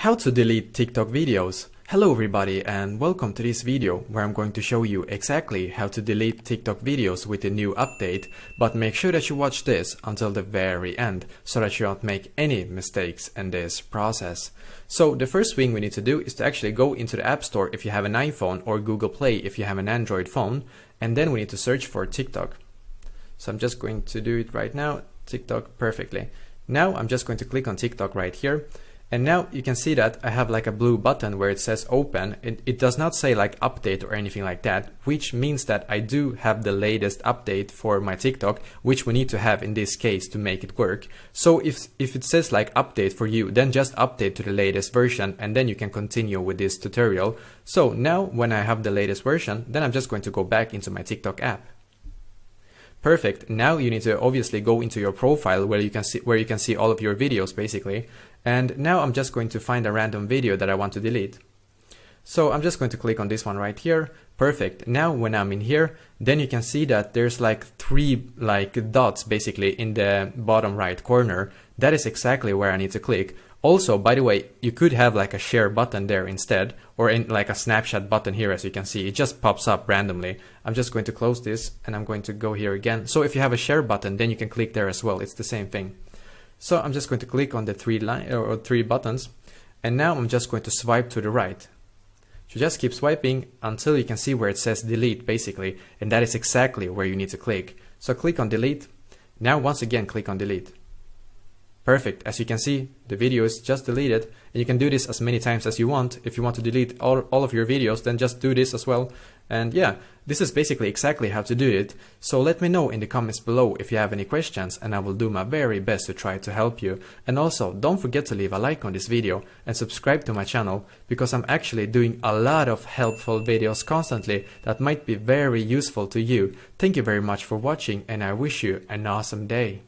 How to delete TikTok videos. Hello everybody and welcome to this video where I'm going to show you exactly how to delete TikTok videos with the new update, but make sure that you watch this until the very end so that you don't make any mistakes in this process. So the first thing we need to do is to actually go into the App Store if you have an iPhone or Google Play if you have an Android phone, and then we need to search for TikTok. So I'm just going to do it right now, TikTok, perfectly. Now I'm just going to click on TikTok right here. And now you can see that I have like a blue button where it says open. It does not say like update or anything like that, which means that I do have the latest update for my TikTok, which we need to have in this case to make it work. So if it says like update for you, then just update to the latest version and then you can continue with this tutorial. So now when I have the latest version, then I'm just going to go back into my TikTok app. Perfect. Now you need to obviously go into your profile where you can see all of your videos basically. And now I'm just going to find a random video that I want to delete. So I'm just going to click on this one right here. Perfect. Now when I'm in here, then you can see that there's like three like dots basically in the bottom right corner. That is exactly where I need to click. Also, by the way, you could have like a share button there instead, or in like a snapshot button here, as you can see, it just pops up randomly. I'm just going to close this and I'm going to go here again. So if you have a share button, then you can click there as well. It's the same thing. So I'm just going to click on the three buttons, and now I'm just going to swipe to the right. So just keep swiping until you can see where it says delete basically, and that is exactly where you need to click. So click on delete. Now once again click on delete. Perfect. As you can see, the video is just deleted, and you can do this as many times as you want. If you want to delete all of your videos, then just do this as well. And yeah, this is basically exactly how to do it. So let me know in the comments below if you have any questions, and I will do my very best to try to help you. And also, don't forget to leave a like on this video and subscribe to my channel, because I'm actually doing a lot of helpful videos constantly that might be very useful to you. Thank you very much for watching, and I wish you an awesome day.